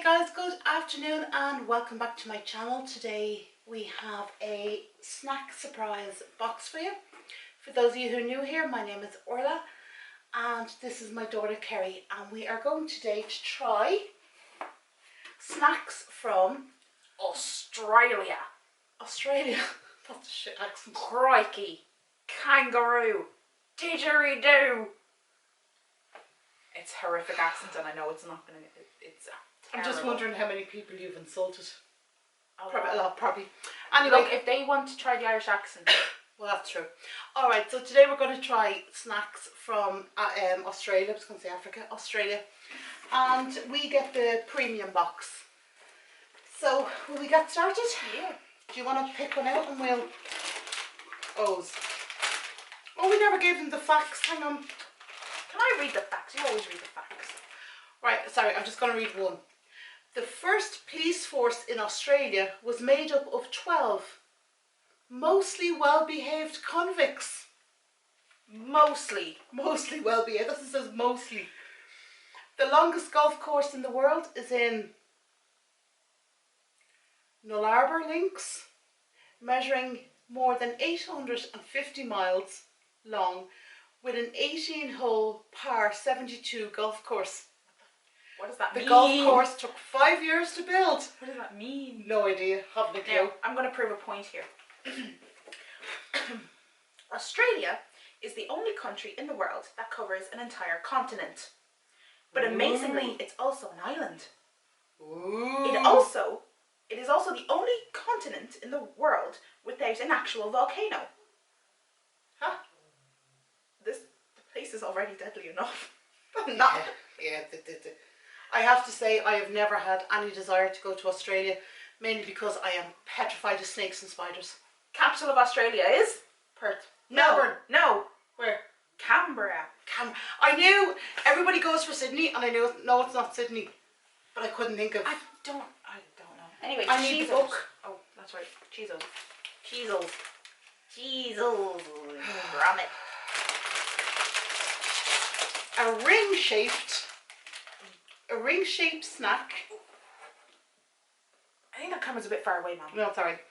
guys, good afternoon and welcome back to my channel. Today we have a snack surprise box for you. For those of you who are new here, my name is Orla and this is my daughter Kerry, and we are going today to try snacks from Australia. Australia. That's a shit accent. Crikey. Kangaroo. Didgeridoo. It's horrific accent and I know it's not going to... It's I'm just wondering how many people you've insulted. Probably A lot, probably. Anyway, look, if they want to try the Irish accent... Well, that's true. Alright, so today we're going to try snacks from Australia. I was going to say Africa, Australia. And we get the premium box. So, will we get started? Yeah. Do you want to pick one out and we'll... Oh, we never gave them the facts. Hang on. Can I read the facts? You always read the facts. Right, sorry, I'm just going to read one. The first police force in Australia was made up of 12 mostly well-behaved convicts. Mostly well-behaved. This says mostly. The longest golf course in the world is in Nullarbor Links, measuring more than 850 miles long with an 18-hole par 72 golf course. What does that mean? The golf course took 5 years to build. What does that mean? No idea. Haven't a clue. Now, I'm going to prove a point here. Australia is the only country in the world that covers an entire continent. But amazingly, it's also an island. Ooh. It is also the only continent in the world without an actual volcano. Huh? The place is already deadly enough. Yeah. I have to say I have never had any desire to go to Australia, mainly because I am petrified of snakes and spiders. Capital of Australia is? Perth. No. Melbourne. No. Where? Canberra. I knew everybody goes for Sydney, and I knew no, it's not Sydney, but I couldn't think of. I don't know. Anyway, I need the book. Oh, that's right. Cheezels. Ram it. A ring-shaped snack. I think that camera's a bit far away, Mum. No, it's alright.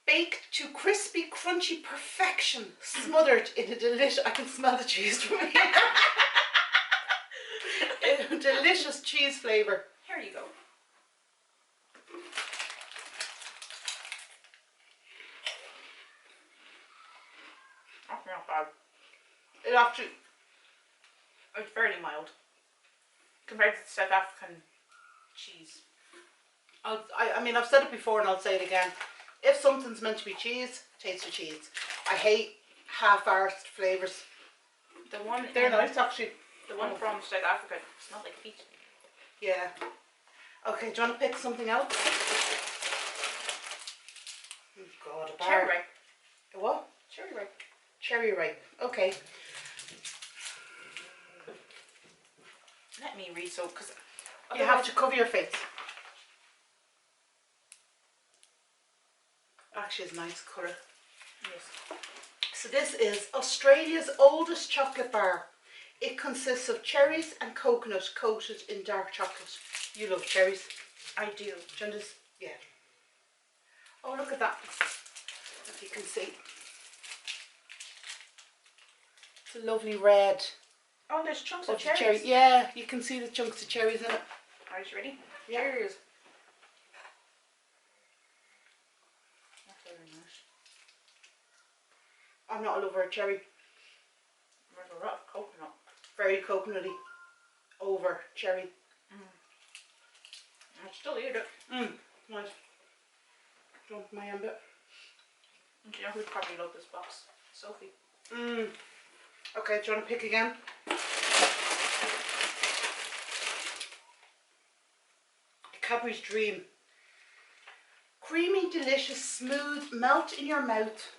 Baked to crispy, crunchy perfection, smothered in a delicious... I can smell the cheese from here. In a delicious cheese flavour. Here you go. That's not bad. It actually... It's fairly mild compared to the South African cheese. I mean, I've said it before and I'll say it again. If something's meant to be cheese, taste the cheese. I hate half-arsed flavours. They're nice, actually. The one from South Africa smells like feet. Yeah. Okay, do you want to pick something else? Oh God, a bar. Cherry ripe. A what? Cherry ripe. Cherry ripe. Okay. Let me read so, because You have to cover your face. Actually, it's a nice colour. Yes. So this is Australia's oldest chocolate bar. It consists of cherries and coconut coated in dark chocolate. You love cherries. I do. Do you want this? Yeah. Oh, look at that. If you can see. It's a lovely red. Oh, there's chunks of cherries. cherries. Yeah, you can see the chunks of cherries in it. Are you ready? Yeah. Cheers. That's very nice. I'm not a lover of cherry. There's a lot of coconut. Very coconutty. Over cherry. I'll still eat it. Nice. Do you want my end bit? Do you know who'd probably love this box? Sophie. Okay, do you want to pick again? Cadbury's Dream. Creamy, delicious, smooth, melt in your mouth.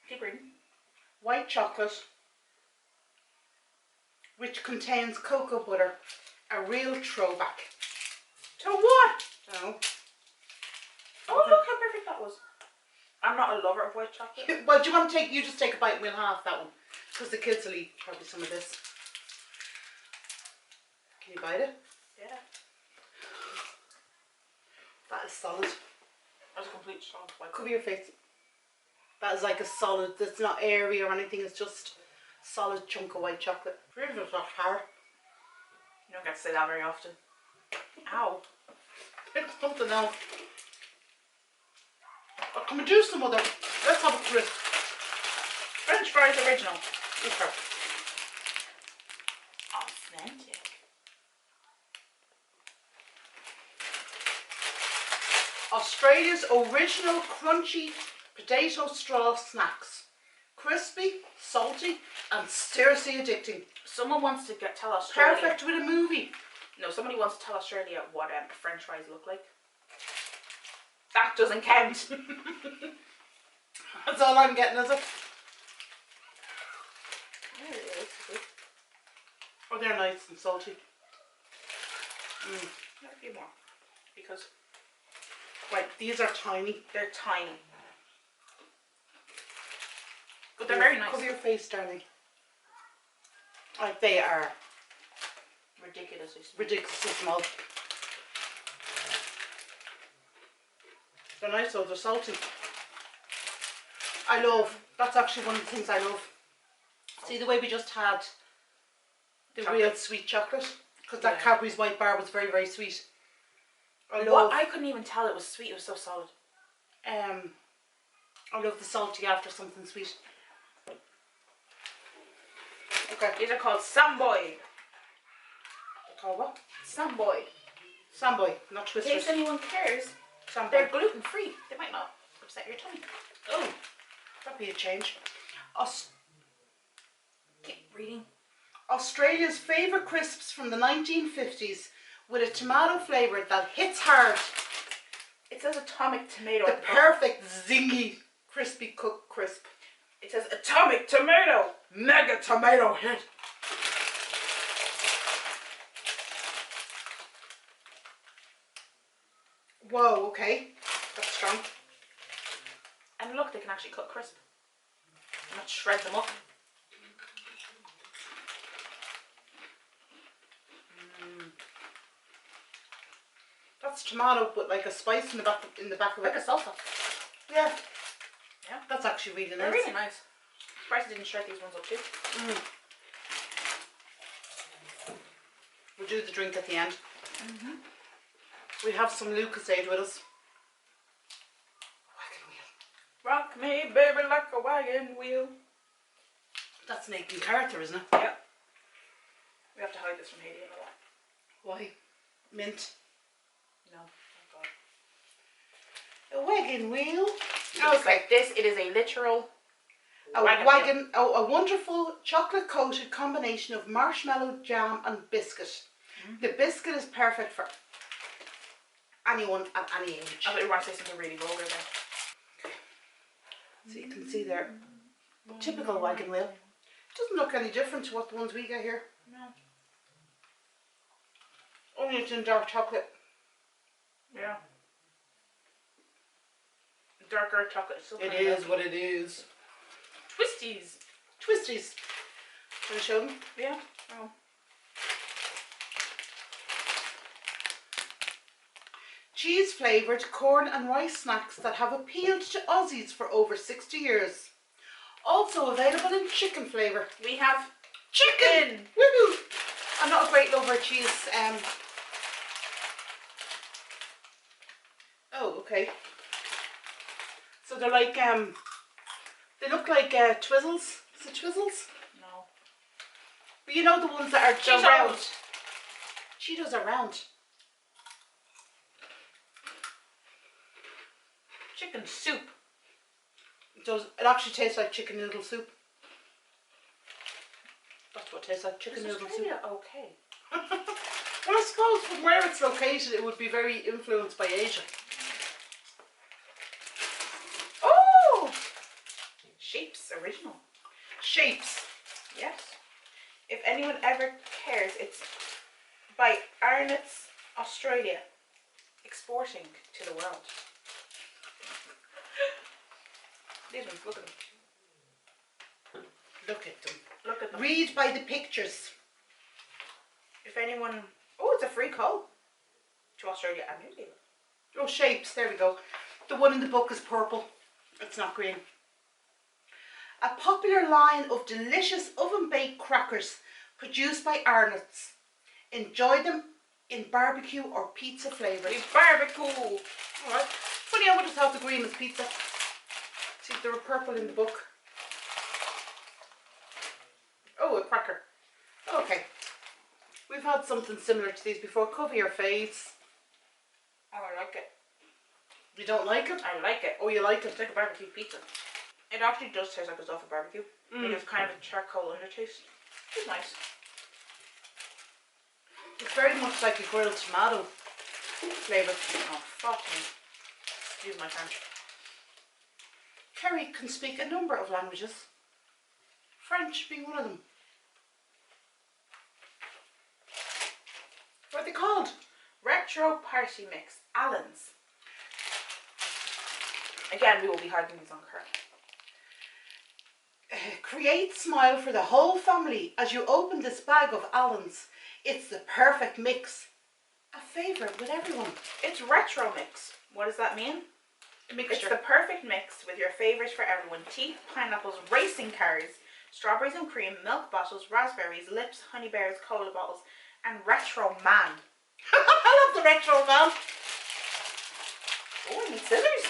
Keep reading. White chocolate, which contains cocoa butter. A real throwback. To what? No. Oh, look how perfect that was. I'm not a lover of white chocolate. Well, do you want to take, you just take a bite and we'll half that one. Because the kids will eat probably some of this. Can you bite it? Yeah. That is solid. That's a complete solid white. Cover your face. That is like a solid, it's not airy or anything, it's just solid chunk of white chocolate. Really not hard. You don't get to say that very often. Ow. Pick something else. Or can we do some other? Let's have a crisp. French fries original. Okay. Authentic. Australia's original crunchy potato straw snacks. Crispy, salty, and seriously addicting. Someone wants to tell Australia. Perfect with a movie. No, somebody wants to tell Australia what French fries look like. That doesn't count. That's all I'm getting, is it? Yeah, it is. Oh, they're nice and salty. A few more. Because Right, these are tiny. they're tiny. But they're very nice. Cover your face, darling. Like they are Ridiculously small. ridiculously small. They're nice though, they're salty. That's actually one of the things I love. See the way we just had the Chocolate. real sweet chocolate? Because that Yeah. Cadbury's white bar was very, very sweet. I couldn't even tell it was sweet, it was so solid. I love the salty after something sweet. Okay. These are called Samboy. They're called what? Samboy. Samboy, not In Twisters. case anyone cares, Samboy. they're gluten free. They might not upset your tummy. Oh, that'd be a change. Keep reading. Australia's favourite crisps from the 1950s with a tomato flavour that hits hard. It says atomic tomato. The at bottom. perfect zingy crispy cooked crisp. It says atomic tomato. Mega tomato hit. Whoa, okay. That's strong. And look, they can actually cut crisp. And not shred them up. That's tomato, but like a spice in the back of Like it. a salsa. Yeah. Yeah. That's actually really They're nice. really nice. Surprised I didn't shred these ones up too. We'll do the drink at the end. We have some Lucasade with us. Wagon wheel. Rock me, baby, like a wagon wheel. That's Nathan Carter, isn't it? Yeah. We have to hide this from Haiti and all that. Why? Mint. No. Oh God. A wagon wheel. Looks like this. It is a literal A wonderful chocolate coated combination of marshmallow jam and biscuit. The biscuit is perfect for anyone at any age. I thought you were going to say something really vulgar there. So you can see there, typical wagon wheel. Doesn't look any different to what the ones we get here. No. Only it's in dark chocolate. Yeah. Darker chocolate. It is what it is. Twisties. Twisties. Can I show them? Yeah. Oh. Cheese flavoured corn and rice snacks that have appealed to Aussies for over 60 years. Also available in chicken flavour. We have Chicken! Woo! I'm not a great lover of cheese. Oh, okay. So they're like, they look like Twizzles. Is it Twizzles? No. But you know the ones that are Cheetos. round. Cheetos are round. Chicken soup. It actually tastes like chicken noodle soup. That's what it tastes like, chicken Is noodle soup. Australia okay? Well, I suppose from where it's located, it would be very influenced by Asia. Oh! Shapes original. Shapes. Yes. If anyone ever cares, it's by Arnott's Australia. Exporting to the world. These ones, look at them. Look at them. Look at them. Read by the pictures. If anyone... Oh, it's a free code to Australia and New Zealand. Oh, shapes, there we go. The one in the book is purple. It's not green. A popular line of delicious oven-baked crackers produced by Arnott's. Enjoy them in barbecue or pizza flavours. Barbecue! Alright. Funny, I would have thought the green was pizza. See, there were purple in the book. Oh, a cracker. Okay. We've had something similar to these before. Cover your face. Oh, I like it. You don't like it? I like it. Oh, you like it? It's like a barbecue pizza. It actually does taste like it's off a barbecue. It's kind of a charcoal undertaste. It's nice. It's very much like a grilled tomato flavour. Oh, fuck me. Excuse my French. Kerry can speak a number of languages. French being one of them. What are they called? Retro Party Mix. Allen's. Again, we will be hiding these on card. Create smile for the whole family as you open this bag of Allen's. It's the perfect mix. A favourite with everyone. It's retro mix. What does that mean? A mixture. It's the perfect mix with your favourites for everyone. Teeth, pineapples, racing cars, strawberries and cream, milk bottles, raspberries, lips, honey bears, cola bottles, and retro man. I love the retro man. Oh, I need scissors.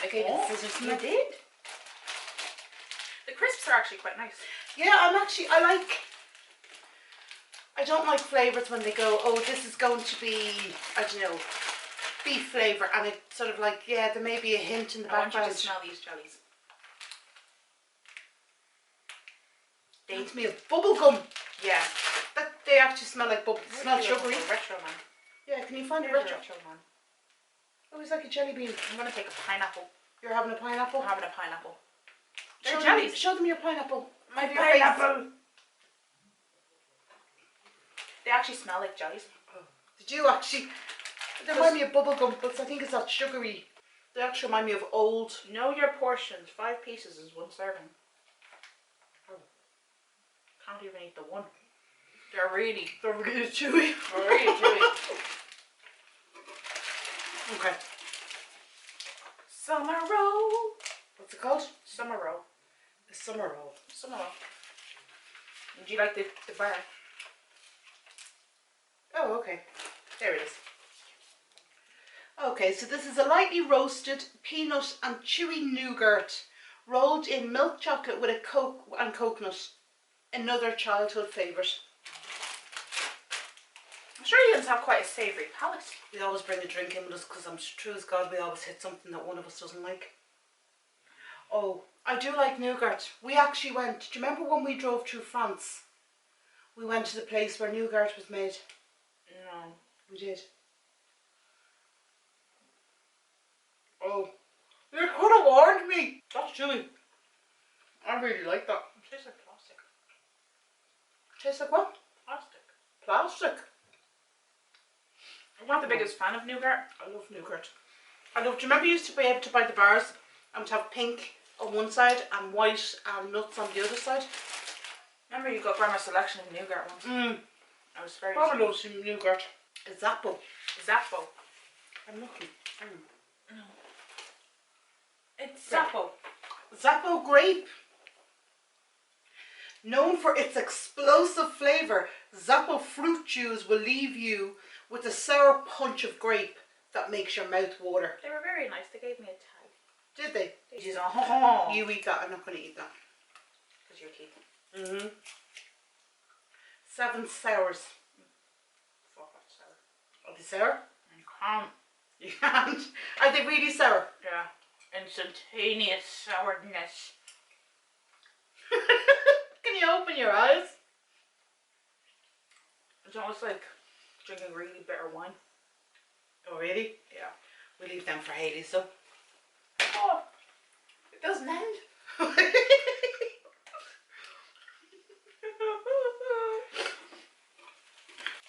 I gave you the scissors. You did? The crisps are actually quite nice. Yeah, I don't like flavours when they go, oh, this is going to be, I don't know, beef flavour, and it's sort of like, yeah, there may be a hint in the I want you background. to smell these jellies. They me of bubble gum. Yeah. They actually smell like bubbles. It's not sugary. Retro man. Yeah, can you find a There's retro? retro man. Oh, it's like a jelly bean. I'm gonna take a pineapple. You're having a pineapple? I'm having a pineapple. Show They're them, jellies. show them your pineapple. My Have your face. pineapple. They actually smell like jellies. Oh. Did you actually? They remind me of bubble gum, but I think it's that sugary. They actually remind me of old. Know your portions. 5 pieces is 1 serving. Oh. Can't even eat the one. They're really chewy. They're really chewy. Okay. Summer roll. What's it called? Summer roll. A summer roll. Summer roll. Would you like the bar? Oh, okay. There it is. Okay, so this is a lightly roasted peanut and chewy nougat rolled in milk chocolate with a coke and coconut. Another childhood favourite. Australians have quite a savoury palate. We always bring a drink in with us because I'm true as God we always hit something that one of us doesn't like. Oh, I do like nougat. We actually went, do you remember when we drove through France? We went to the place where nougat was made. No. We did. Oh, you could have warned me. That's chewy. I really like that. It tastes like plastic. Tastes like what? Plastic. Plastic. I'm not the biggest fan of nougat. I love nougat. Do you remember you used to be able to buy the bars and to have pink on one side and white and nuts on the other side? Remember you got Grandma's selection of nougat ones? I was very Probably love some nougat. A Zappo. Zappo. I'm lucky. No. It's Zappo. Zappo Grape. Known for its explosive flavour, Zappo fruit juice will leave you with a sour punch of grape that makes your mouth water. They were very nice. They gave me a tag. Did they? They just oh. You eat that. I'm not going to eat that. Because your teeth. 7 sours. Fuck, that's sour. Are they sour? You can't. You can't. Are they really sour? Yeah. Instantaneous sourness. Can you open your eyes? It's almost like drinking really bitter wine. Oh, really? Yeah. We leave them for Hayley, so. Oh, it doesn't end.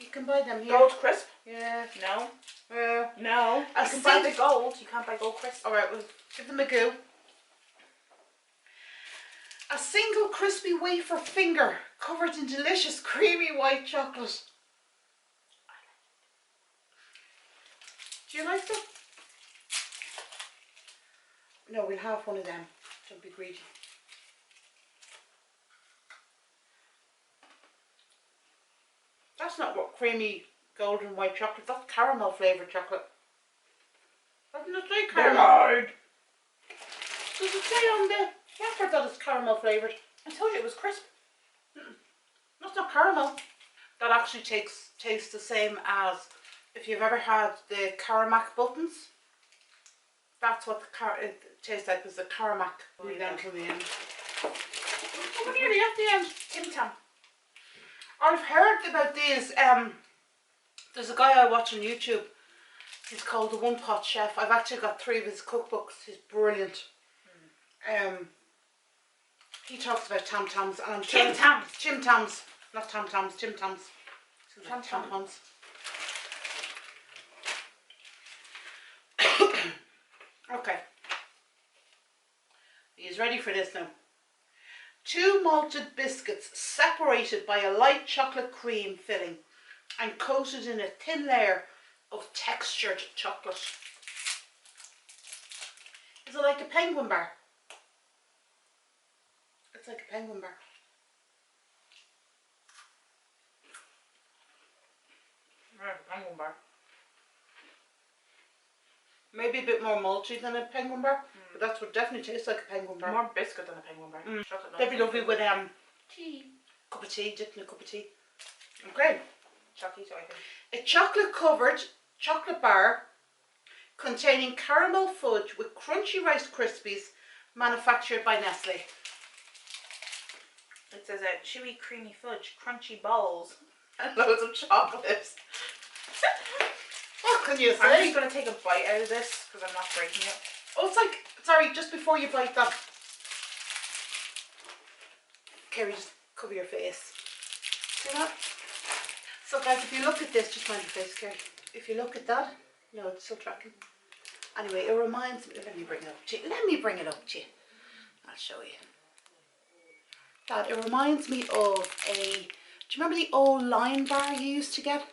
You can buy them here. Gold crisp? Yeah. No. No. You can buy the gold. You can't buy gold crisp. Alright, we'll give them a go. A single crispy wafer finger covered in delicious creamy white chocolate. Do you like them? No, we'll have one of them. Don't be greedy. That's not what creamy golden white chocolate. That's caramel flavoured chocolate. Doesn't it say caramel? Does it say on the wrapper that it's caramel flavoured? I told you it was crisp. That's not caramel. That actually tastes the same as if you've ever had the Caramac buttons. That's what it tastes like, was the Caramac. We're down to the end. Oh, we're nearly at the end. Tim Tam. I've heard about these. There's a guy I watch on YouTube. He's called the One Pot Chef. I've actually got 3 of his cookbooks. He's brilliant. He talks about Tam Tams, and I'm sure Tim Tams. Tim Tams, not Tam Tams. Tim Tams. Tam Tampons. Okay. He's ready for this now. 2 malted biscuits separated by a light chocolate cream filling and coated in a thin layer of textured chocolate. Is it like a penguin bar? It's like a penguin bar. Penguin bar. Maybe a bit more malty than a penguin bar, but that's what definitely tastes like a penguin bar. More biscuit than a penguin bar. Chocolate. They'd be lovely with tea. cup of tea, dipped in a cup of tea. Okay. Chocolate, I think. A chocolate covered chocolate bar containing caramel fudge with crunchy Rice Krispies, manufactured by Nestle. It says a chewy, creamy fudge, crunchy balls, And loads of chocolates. What can you say? I'm just going to take a bite out of this because I'm not breaking it. Oh, it's like, sorry, just before you bite that. Kerry, just cover your face. See that? So guys, if you look at this, just mind your face, Kerry. If you look at that, no, it's still tracking. Anyway, it reminds me, let me bring it up to you. Let me bring it up to you. I'll show you. That, it reminds me of a, do you remember the old line bar you used to get?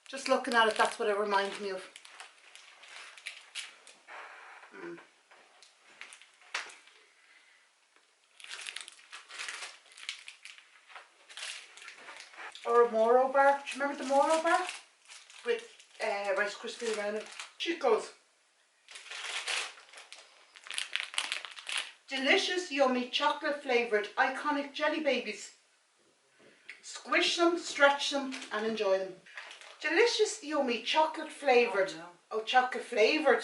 Just looking at it, that's what it reminds me of. Or a Moro bar. Do you remember the Moro bar? With Rice Krispies around it. Chicos. Delicious, yummy, chocolate flavoured, iconic jelly babies. Squish them, stretch them and enjoy them. Delicious, yummy, chocolate flavoured. Oh, chocolate flavoured.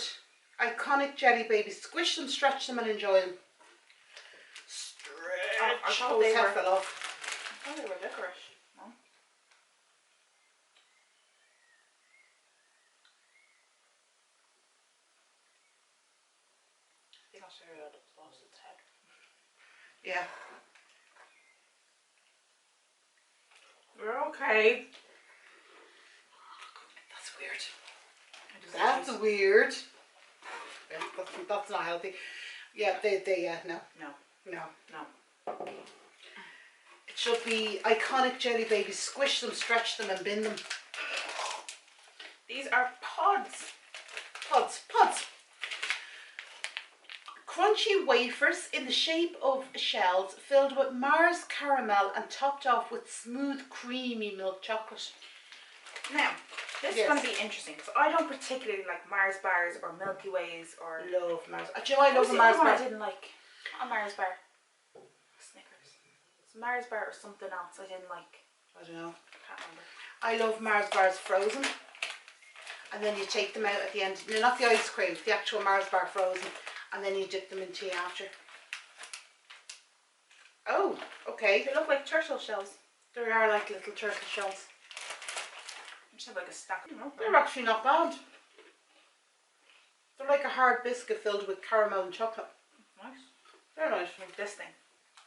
Iconic jelly babies. Squish them, stretch them and enjoy them. Stretch. I thought they were, fell off. I thought they were licorice. No? I think I'll show you how it lost its head. Yeah. We're okay. That's weird. That's weird. Yeah, that's not healthy. Yeah, no. It should be iconic jelly babies. Squish them, stretch them and bin them. These are pods. Pods. Crunchy wafers in the shape of shells filled with Mars caramel and topped off with smooth, creamy milk chocolate. Now, this is going to be interesting because I don't particularly like Mars bars or Milky Ways or... Love Mars. Do you know I love a Mars bar? I didn't like a Mars bar. Snickers. It's Mars bar or something else I didn't like. I don't know. Can't remember. I love Mars bars frozen. And then you take them out at the end. No, not the ice cream, the actual Mars bar frozen. And then you dip them in tea after. Oh, okay. They look like turtle shells. They are like little turtle shells. Just have like a stack. They're actually not bad. They're like a hard biscuit filled with caramel and chocolate. Nice. They're nice. Like this thing.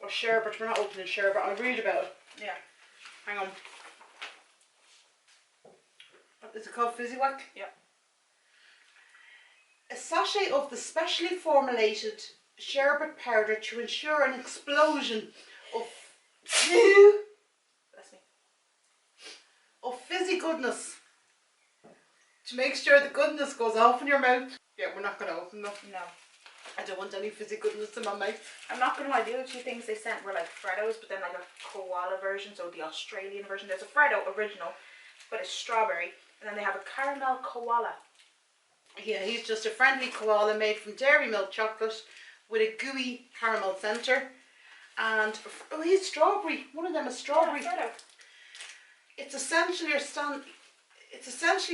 Or sherbet. We're not opening sherbet. I'll read about it. Yeah. Hang on. Is it called Fizzy Whack? Yeah. A sachet of the specially formulated sherbet powder to ensure an explosion of Bless me. of fizzy goodness. to make sure the goodness goes off in your mouth. Yeah, we're not going to open them. No. I don't want any fizzy goodness in my mouth. I'm not going to lie, the other two things they sent were like Freddos, but then like a koala version, so the Australian version. There's a Freddo original, but it's strawberry. And then they have a caramel koala. Yeah, he's just a friendly koala made from dairy milk chocolate with a gooey caramel centre. And, oh, he's strawberry. One of them is strawberry. Yeah, Freddo. It's essentially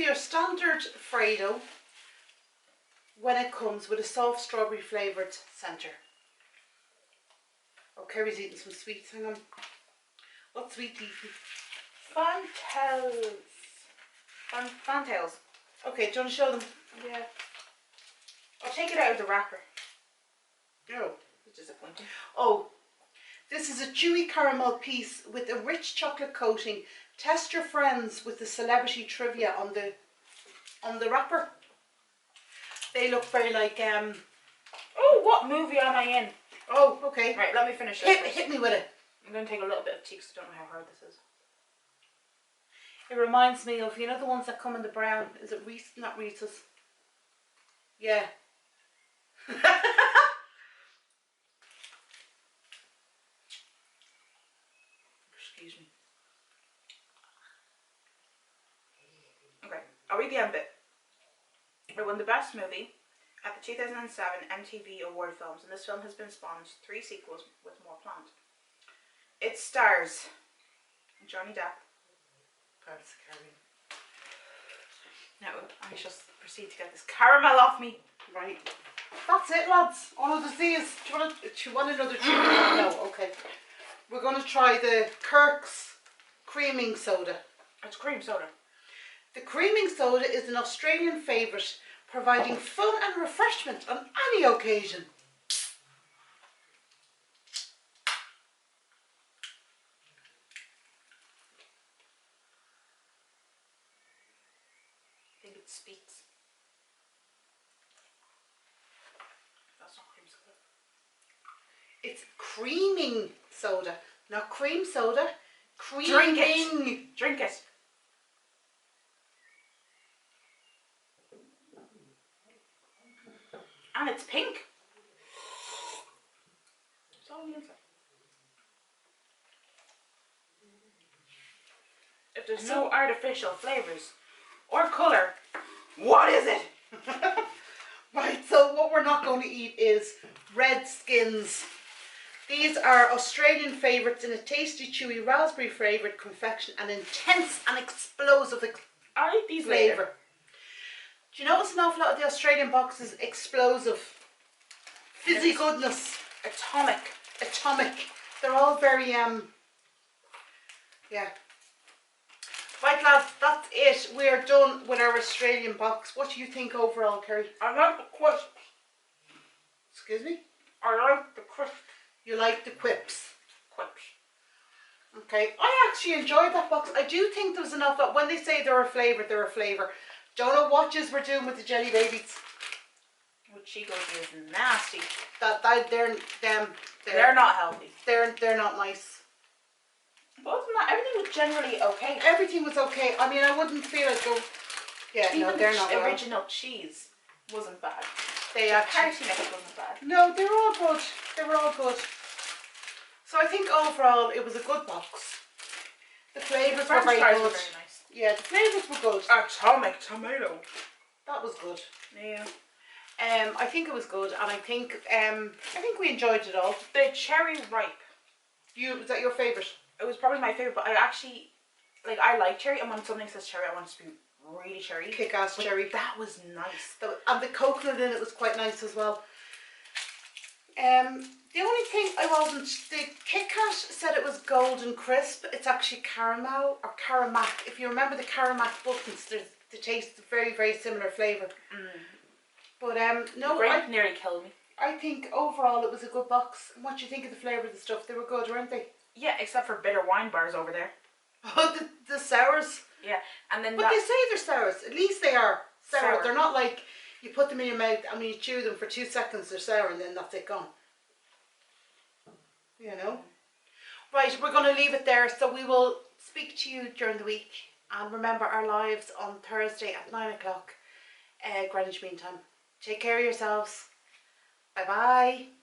your standard Freddo when it comes with a soft strawberry flavoured centre. Oh, Kerry's eating some sweets. Hang on. What sweet do you eat? Fantails. Okay, do you want to show them? Yeah. I'll take it out of the wrapper. No. It's disappointing. Oh, this is a chewy caramel piece with a rich chocolate coating. Test your friends with the celebrity trivia on the wrapper. They look very like Oh, what movie am I in? Oh, okay. Right, let me finish this. Hit me with it. I'm going to take a little bit of tea because I don't know how hard this is. It reminds me of, you know, the ones that come in the brown. Is it Reese? Not Reese's. Yeah. Excuse me. Okay, I'll read the end bit. It won the best movie at the 2007 MTV Award Films, and this film has been spawned 3 sequels with more planned. It stars Johnny Depp. Now I shall proceed to get this caramel off me. Right. That's it, lads. All of the these. Do you want another chew? No, okay. We're going to try the Kirk's creaming soda. It's cream soda. The creaming soda is an Australian favourite, providing fun and refreshment on any occasion. I think it speaks. That's not cream soda. It's creaming soda, not cream soda. Drink Creaming. it. Drink it. And it's pink. It's all on the inside. If there's no artificial flavours or colour, what is it? Right, so what we're not going to eat is Red Skins. These are Australian favourites in a tasty, chewy, raspberry flavoured confection and intense and explosive I'll eat these flavour. later. Do you notice an awful lot of the Australian boxes explosive? Fizzy Yes. goodness. Atomic. They're all very, yeah. Right, lads, that's it. We're done with our Australian box. What do you think overall, Kerry? I like the crisp. Excuse me? I like the crisp. You like the quips? Quips. Okay, I actually enjoyed that box. I do think there was enough that when they say they're a flavour, they're a flavour. Don't know what we're doing with the jelly babies. What she goes is nasty. They're not healthy. They're not nice. But other than that, everything was generally okay. Everything was okay. I mean, I wouldn't feel as though. Yeah, Even no, they're not the well. original cheese wasn't bad. They The actually. party mix wasn't bad. No, they were all good. They were all good. So I think overall it was a good box. The flavours were very fries good. were very nice. Yeah, the flavours were good. Atomic tomato. That was good. Yeah. I think it was good, and I think we enjoyed it all. The cherry ripe. Was that your favourite? It was probably my favourite, but I actually, I like cherry, and when something says cherry, I want it to be really cherry. Kick-ass But cherry. that was nice. And the coconut in it was quite nice as well. The only thing the Kit Kat said it was golden crisp. It's actually caramel or Caramac. If you remember the Caramac buttons, they taste very, very similar flavour. But no, Grape nearly killed me. I think overall it was a good box. What do you think of the flavour of the stuff? They were good, weren't they? Yeah, except for bitter wine bars over there. Oh, the sours. Yeah, and then But they say they're sours. At least they are sour. Sour. They're not like you put them in your mouth and when you chew them for 2 seconds they're sour and then that's it gone. You know? Right, we're going to leave it there. So we will speak to you during the week And remember our lives on Thursday at 9 o'clock Greenwich Mean Time. Take care of yourselves. Bye bye.